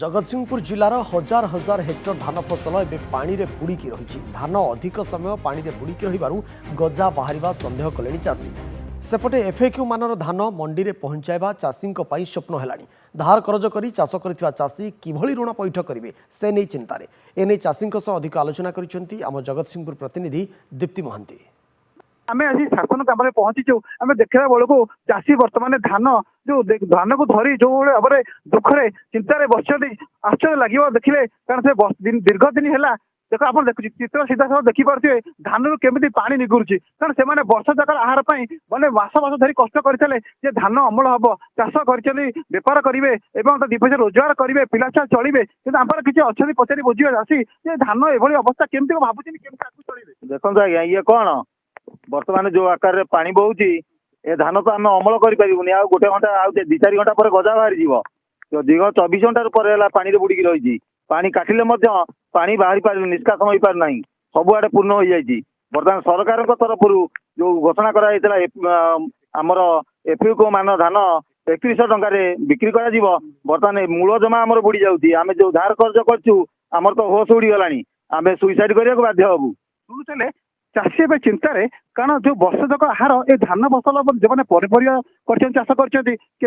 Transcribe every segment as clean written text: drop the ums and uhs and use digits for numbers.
जगतसिंहपुर जिलार हजार हजार हेक्टर धान फसल एवं पानी रे बुड़ीकी रही। धान अधिक समय पानी रे बुड़ीकी रहिबारु गजा बाहरिबा संदेह कलेनी चाषी। सेपटे एफएक्यू मानर धान मंडी रे पहुंचाइबा चाषी स्वप्न हेलानी। धार करज करी चाष करिथिबा चाषी किभली ऋण पैठ करिवे से नै चिंतारे। एने चाषी अधिक आलोचना करिसेंती आम जगतसिंहपुर प्रतिनिधि दीप्ति महांती। आम आज शासन काम पहुंचीचु आम देखा बेलू चाषी बर्तमान धान जो धान को धरी जो भाव दुखरे चिंतार बस आश्चर्य लगे देखिले कारण से दीर्घ दिन है देख आप चित्र सीधा सब देखिपे धान रु केमी पानी निगुरुची कारण से वर्ष जाक आहार मैंने मास मास धरी कष्ट करते धान अमल हम चाष कर बेपार करेंगे दी पैसा रोजगार करेंगे पिला छुआ चलिए कि आमर किसी अच्छा पचारि बुझे चाषी धान एभली अवस्था केमती भावुँ चलिए देखो आज्ञा ये कौन बर्तमान जो आकार रे पानी बहुची ए धान तो आम अमल करें आ गोटे घंटा आ 2-4 घंटा पर गजा बाहरी जीव दीर्घ 24 घंटा पर पानी बुड़ीकी रही पानी काटिले पानी बाहरी पार निष्कासन हो पार ना सबुआडे पूर्ण हो जाए। बर्तमान सरकार तरफ जो घोषणा करामर एफएक्यू मान धान 3100 टंकार बिक्री कर बर्तमान मूल जमा आमर बुड़ी जाऊँगी आम जो धार कर्ज करमर तो होश उड़ी गला आम सुइसाइड करने को बाध्य हबू। शुणुले चाषी ए चिंतार कारण जो वर्ष जाक आहार ए धान फसल जो पनीपरिया चाष कर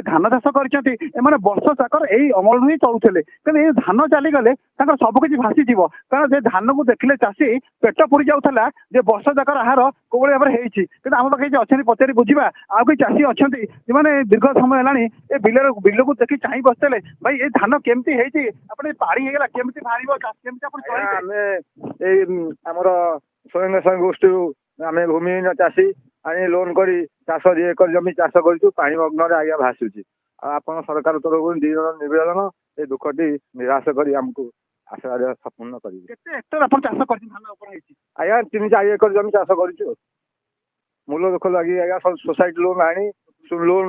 धान चाष कर वर्ष जाक यही अमल ही चलुले कि धान चलीगले सबकि भासीज कारण से धान को देखिले चाषी पेट पुरी जाऊला वर्ष जाक आहार कौ भाव में आम पाखे अच्छा पचारि बुझा आउ कई चाषी अच्छा जो दीर्घ समय है बिल को देखी चाह बसते भाई ये धान केमती आप पाड़ी होगा केमती बाहर स्वयं सहायक गोष्ठी आम भूमिहीन चाषी आनी लोन करी चाष एकर जमी चाष कर पानी मग्न आज्ञा भाषुची आप सरकार तरफ निवेदन ये दुखटी निराश कर आमको आशीर्वाद संपूर्ण कर आज्ञा 3-4 एकर जमी चाष कर मूल दुख लगी आज्ञा सब सोसाइटी लोन आनी लोन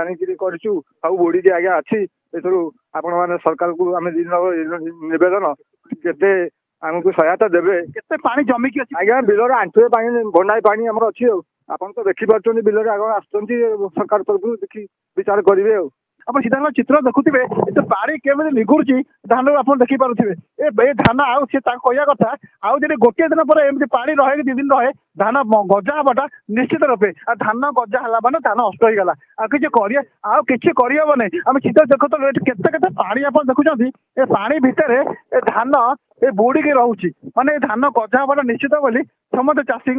आनिक सब बुड़ी आज्ञा अच्छी आपण मैंने सरकार को आम निवेदन केते आमको सहायता देवे केते पानी जमी की आज्ञा बिलर आंठुए पानी भंडाई पानी आमर अच्छी आपन तो देखि पार्टी बिलर आग आसुँच सरकार तरफ देखी विचार करेंगे आप सीधा चित्र देखुवे पानी केमी निगुरुची धान आप देखिपे ए धान आउ सी कहया कथा आउ जब गोटे दिन पर एमती पानी रहे 2 दिन रहे धान गजा हवाटा निश्चित रूपे धान गजा है माने धान नष्ट हो गला आउ कि करहबन आम चित्र देखो तो केते पानी आप देखुं ए पानी भितर ए धान ए बुड़ी रोचे माने धान गजा हवाटा निश्चित बोली समस्त चाषी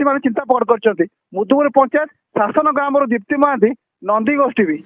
मैंने चिंता प्रकट कर मुदुपुर पंचायत शासन गाँव दीप्ति महांती नंदी गोष्ठी भी।